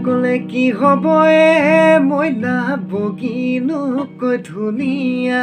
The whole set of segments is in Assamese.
কলে কি হ'ব মইনা বগিনুকৈ ধুনীয়া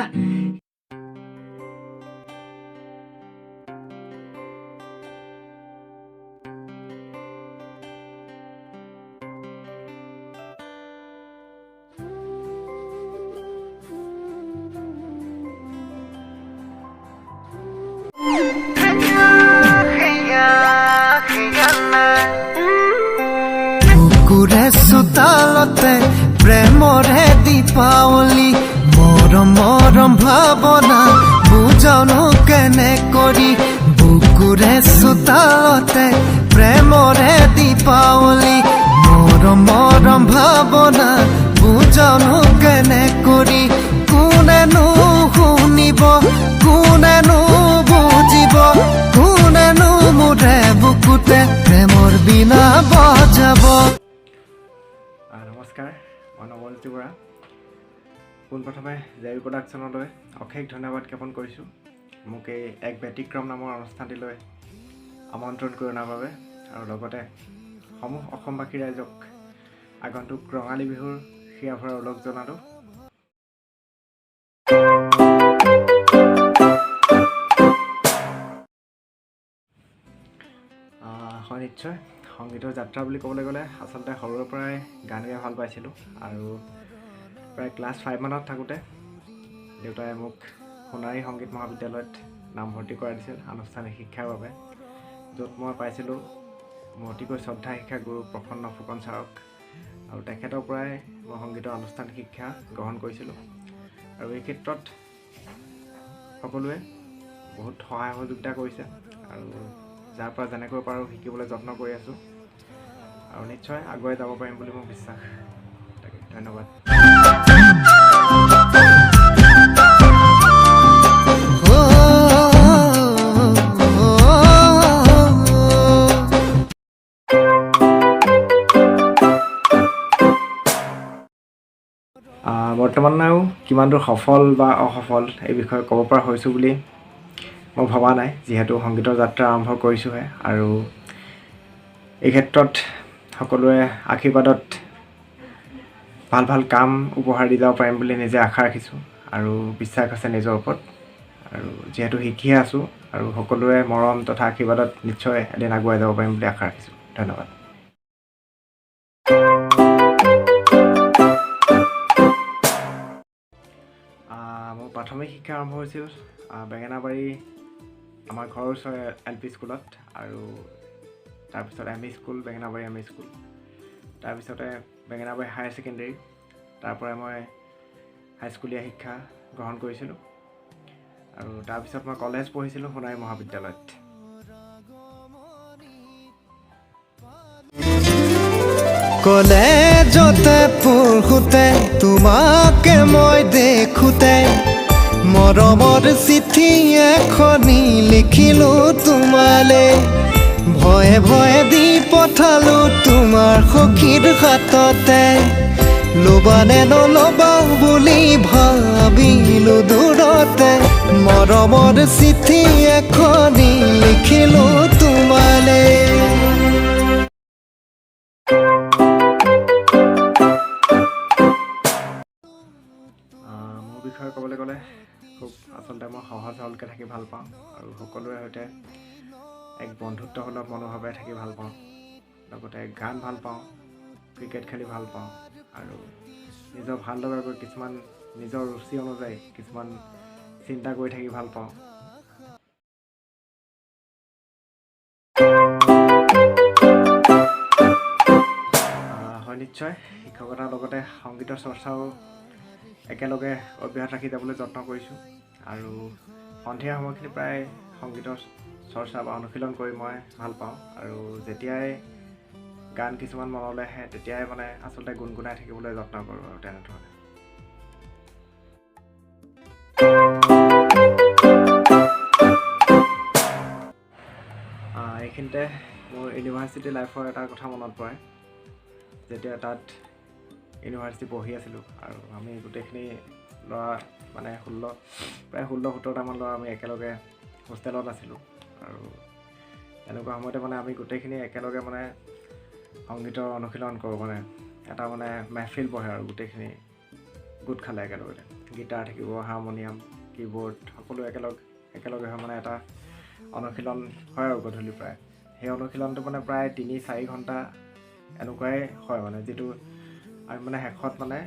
চোতালতে প্ৰেমৰে দীপাৱলী মৰম মৰম ভাৱনা বুজানো কেনে কৰি বুকুৰে চোতালতে প্ৰেমৰে দীপাৱলী মৰম মৰম ভাৱনা বুজানো কেনে কৰি কোনেনো শুনিব কোনেনো বুজিব কোনেনো মোৰে বুকুতে প্ৰেমৰ বিনা বজাব। নমস্কাৰ, মই নৱল ত্ৰিপুৰা। পোনপ্ৰথমে জেবি প্ৰডাকশ্যনলৈ অশেষ ধন্যবাদ জ্ঞাপন কৰিছোঁ মোক এই এক ব্যতিক্ৰম নামৰ অনুষ্ঠানটিলৈ আমন্ত্ৰণ কৰি অনাৰ বাবে আৰু লগতে সমূহ অসমবাসী ৰাইজক আগন্তুক ৰঙালী বিহুৰ হিয়াভৰা ওলগ জনালোঁ। হয়, নিশ্চয় সংগীতৰ যাত্ৰা বুলি ক'বলৈ গ'লে আচলতে সৰুৰে পৰাই গান গাই ভাল পাইছিলোঁ আৰু প্ৰায় ক্লাছ 5 মানত থাকোঁতে দেউতাই মোক সোণাৰী সংগীত মহাবিদ্যালয়ত নামভৰ্তি কৰাই দিছিল আনুষ্ঠানিক শিক্ষাৰ বাবে, য'ত মই পাইছিলোঁ মোৰ অতিকৈ শ্ৰদ্ধা শিক্ষা গুৰু প্ৰসন্ন ফুকন ছাৰক আৰু তেখেতৰ পৰাই মই সংগীতৰ আনুষ্ঠানিক শিক্ষা গ্ৰহণ কৰিছিলোঁ আৰু এই ক্ষেত্ৰত সকলোৱে বহুত সহায় সহযোগিতা কৰিছে আৰু যাৰ পৰা যেনেকৈ পাৰোঁ শিকিবলৈ যত্ন কৰি আছোঁ আৰু নিশ্চয় আগুৱাই যাব পাৰিম বুলি মোৰ বিশ্বাস। তাকে ধন্যবাদ। বৰ্তমানেও কিমান দূৰ সফল বা অসফল এই বিষয়ে ক'ব পৰা হৈছোঁ বুলি মই ভবা নাই, যিহেতু সংগীতৰ যাত্ৰা আৰম্ভ কৰিছোঁহে আৰু এই ক্ষেত্ৰত সকলোৰে আশীৰ্বাদত ভাল ভাল কাম উপহাৰ দি যাব পাৰিম বুলি নিজে আশা ৰাখিছোঁ আৰু বিশ্বাস আছে নিজৰ ওপৰত আৰু যিহেতু শিকিহে আছোঁ আৰু সকলোৰে মৰম তথা আশীৰ্বাদত নিশ্চয় এদিন আগুৱাই যাব পাৰিম বুলি আশা ৰাখিছোঁ। ধন্যবাদ। মোৰ প্ৰাথমিক শিক্ষা আৰম্ভ হৈছিল বেঙেনাবাৰী আমাৰ ঘৰৰ ওচৰৰে LP স্কুলত আৰু তাৰপিছত ME school Bengenabari ME school, তাৰপিছতে বেঙেনাবাৰী হায়াৰ ছেকেণ্ডেৰী, তাৰপৰা মই হাইস্কুলীয়া শিক্ষা গ্ৰহণ কৰিছিলোঁ আৰু তাৰপিছত মই কলেজ পঢ়িছিলোঁ সোণাৰী মহাবিদ্যালয়ত। কলেজতে পঢ়োতে তোমাকে মই দেখোতে মৰমৰ চিঠি এখনি লিখিলোঁ তোমালে, ভয়ে ভয়ে দি পঠালোঁ তোমাৰ সখীৰ হাততে, ল'বানে নল'বা বুলি ভাবিলোঁ দূৰতে, মৰমৰ চিঠি এখনি লিখিলোঁ তোমালে। মোৰ বিষয়ে ক'বলৈ গ'লে খুব আচলতে মই সহজ সৰলকৈ থাকি ভাল পাওঁ আৰু সকলোৰে সৈতে এক বন্ধুত্বসুলভ মনোভাৱে থাকি ভাল পাওঁ, লগতে গান ভাল পাওঁ, ক্ৰিকেট খেলি ভাল পাওঁ আৰু নিজৰ ভাল লগাকৈ কিছুমান নিজৰ ৰুচি অনুযায়ী কিছুমান চিন্তা কৰি থাকি ভাল পাওঁ। হয়, নিশ্চয় শিক্ষকতাৰ লগতে সংগীতৰ চৰ্চাও একেলগে অব্যাহত ৰাখি যাবলৈ যত্ন কৰিছোঁ আৰু সন্ধিয়া সময়খিনি প্ৰায় সংগীতৰ চৰ্চা বা অনুশীলন কৰি মই ভাল পাওঁ আৰু যেতিয়াই গান কিছুমান মনলৈ আহে তেতিয়াই মানে আচলতে গুণগুণাই থাকিবলৈ যত্ন কৰোঁ আৰু তেনেধৰণে। এইখিনিতে মোৰ ইউনিভাৰ্চিটি লাইফৰ এটা কথা মনত পৰে, যেতিয়া তাত ইউনিভাৰ্চিটি পঢ়ি আছিলোঁ আৰু আমি গোটেইখিনি ল'ৰা মানে প্ৰায় 16-17টামান ল'ৰা আমি একেলগে হোষ্টেলত আছিলোঁ আৰু এনেকুৱা সময়তে মানে আমি গোটেইখিনি একেলগে মানে সংগীতৰ অনুশীলন কৰোঁ, মানে এটা মানে মেহফিল বহে আৰু গোটেইখিনি গোট খালে একেলগতে। গীটাৰ থাকিব, হাৰমনিয়াম, কীবৰ্ড সকলো একেলগে হয়, মানে এটা অনুশীলন হয় আৰু গধূলি প্ৰায়। সেই অনুশীলনটো মানে প্ৰায় 3-4 ঘণ্টা এনেকুৱাই হয়, মানে যিটো আমি মানে শেষত মানে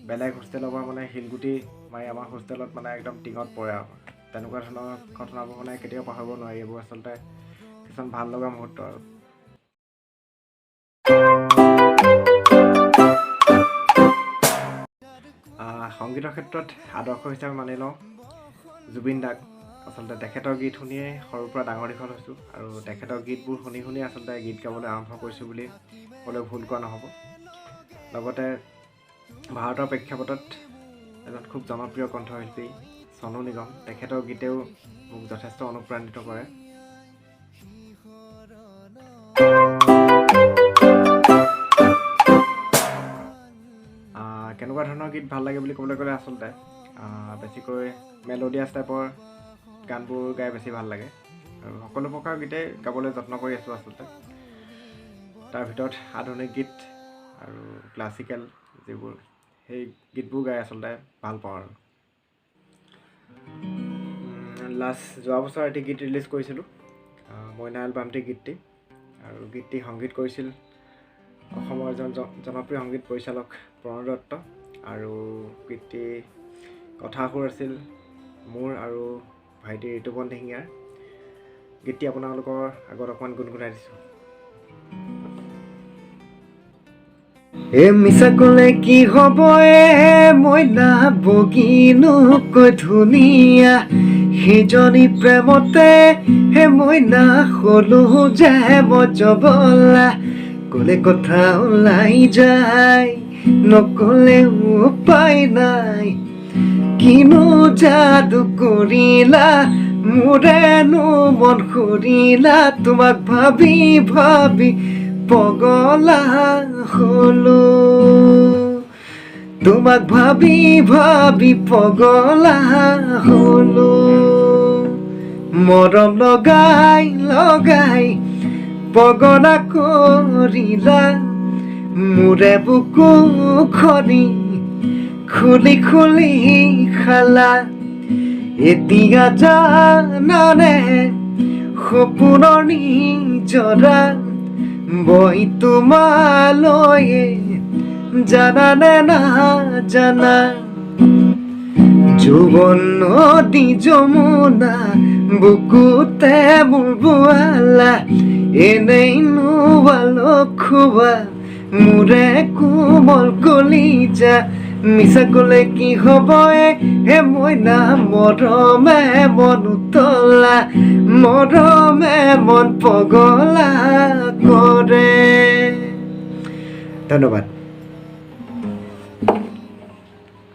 বেলেগ হোষ্টেলৰ পৰা মানে শিলগুটি মাৰি আমাৰ হোষ্টেলত মানে একদম টিঙত পৰে আৰু তেনেকুৱা ধৰণৰ ঘটনাবোৰ মানে কেতিয়াও পাহৰিব নোৱাৰি। এইবোৰ আচলতে কিছুমান ভাল লগা মুহূৰ্ত আৰু। সংগীতৰ ক্ষেত্ৰত আদৰ্শ হিচাপে মানি লওঁ জুবিন দাক। আচলতে তেখেতৰ গীত শুনিয়ে সৰুৰ পৰা ডাঙৰ দীঘল হৈছোঁ, আৰু তেখেতৰ গীতবোৰ শুনি আচলতে গীত গাবলৈ আৰম্ভ কৰিছোঁ বুলি ক'লেও ভুল কোৱা নহ'ব। লগতে ভাৰতৰ প্ৰেক্ষাপটত এজন খুব জনপ্ৰিয় কণ্ঠশিল্পী চনু নিগম, তেখেতৰ গীতেও মোক যথেষ্ট অনুপ্ৰাণিত কৰে। কেনেকুৱা ধৰণৰ গীত ভাল লাগে বুলি ক'বলৈ গ'লে আচলতে বেছিকৈ মেলোডিয়াছ টাইপৰ গানবোৰ গাই বেছি ভাল লাগে, আৰু সকলো প্ৰকাৰৰ গীতেই গাবলৈ যত্ন কৰি আছোঁ আচলতে। তাৰ ভিতৰত আধুনিক গীত আৰু ক্লাছিকেল যিবোৰ, সেই গীতবোৰ গাই আচলতে ভাল পাওঁ আৰু। যোৱা বছৰ এটি গীত ৰিলিজ কৰিছিলোঁ, মইনা এলবামটি গীতটি, আৰু গীতটি সংগীত কৰিছিল অসমৰ এজন জনপ্ৰিয় সংগীত পৰিচালক প্ৰণয় দত্ত, আৰু গীতটি কথা সুৰ আছিল মোৰ আৰু ভাইটি ঋতুপন দিহিঙীয়াৰ। গীতটি আপোনালোকৰ আগত অকণমান গুণগুণাই দিছোঁ। মিছা ক'লে কি হ'ব মইনা বগীনোকৈ ধুনীয়া, সেইজনী প্ৰেমতে মইনা হলো যে মজবলা, ক'লে কথা ওলাই যায় নক'লে উপায় নাই, কিনো যাদু কৰিলা মোৰেনো মন কৰিলা, তোমাক ভাবি ভাবি পগলা হলো, তোমাক ভাবি ভাবি পগলা হলো, মৰম লগাই লগাই পগলা কৰিলা, মোৰে বুকু খনি খুলি খুলি খালা, এতিয়া জানানে সপোনৰ নিজৰা বৈ তোমালৈয়ে, জানানে নাজানা যৌৱন নদী যমুনা বুকুতে মোৰ বোৱালা, এনেই নোবালো খোৱা মোৰে কোমল কলিজা, মিছা ক'লে কি হ'ব মইনা মৰমে মন উতলা, মৰমে মন পগলা কৰে। ধন্যবাদ।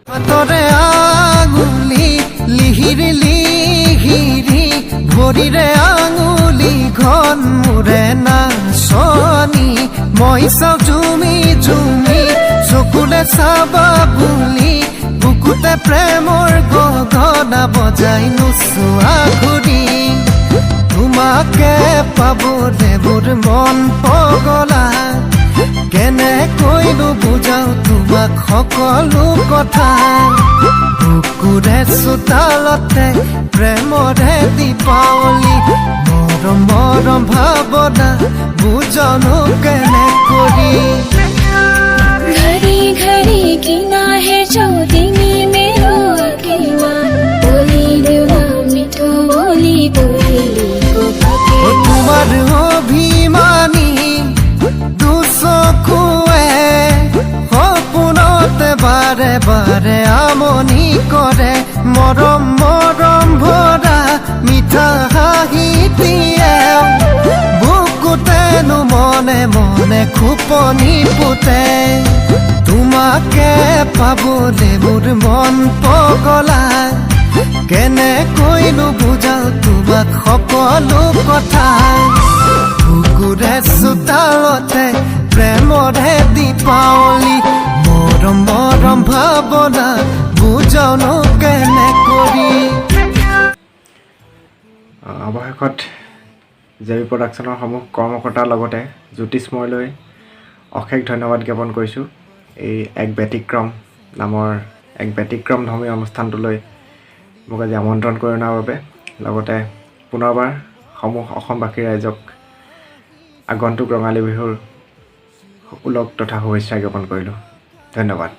হাতৰে আঙুলি লিহিৰি লিহিৰি, ভৰিৰে আঙুলি ঘন মোৰে নাচনি, মই চাওঁ জুমি জুমি চকুলে চাবা বুলি, বুকুতে প্ৰেমৰ গগনা বজাই নোচোৱা ঘূৰি, তোমাকে পাবলে মোৰ মন পগলা, কেনেকৈনো বুজাও তোমাক সকলো কথা, বুকুৰে চোতালতে প্ৰেমৰে দীপাৱলী, মৰম মৰম ভাৱনা বুজনো কেনে কৰি, घड़ी घड़ी गिना है जो दिनी मेरो अकेला, बोली देवा मिठो बोली बोली को पाके, তোমার অভিমানী দুচকুৱে সপোনতে বাৰে বাৰে আমনি কৰে, মৰম মৰম ভৰা মিঠা হাঁহি দিয়ে, বুকুতেনো মনে মনে খোপনি পুতে, তোমাকে পাবলে মোৰ মন পগলা, কেনেকৈনো বুজাও তোমাক সকলো কথা, বুকুৰে চোতালতে প্ৰেমৰে দীপাৱলী, মৰম মৰম ভাৱনা বুজানো কেনে কৰি। অৱশেষত জে বি প্ৰডাকশ্যনৰ সমূহ কৰ্মকৰ্তাৰ লগতে জ্যোতিষ্ময়লৈ অশেষ ধন্যবাদ জ্ঞাপন কৰিছোঁ এই এক ব্যতিক্ৰম নামৰ এক ব্যতিক্ৰম ধৰ্মী অনুষ্ঠানটোলৈ মোক আজি আমন্ত্ৰণ কৰি অনাৰ বাবে লগতে পুনৰবাৰ সমূহ অসমবাসী ৰাইজক আগন্তুক ৰঙালী বিহুৰ উলগ তথা শুভেচ্ছা জ্ঞাপন কৰিলোঁ ধন্যবাদ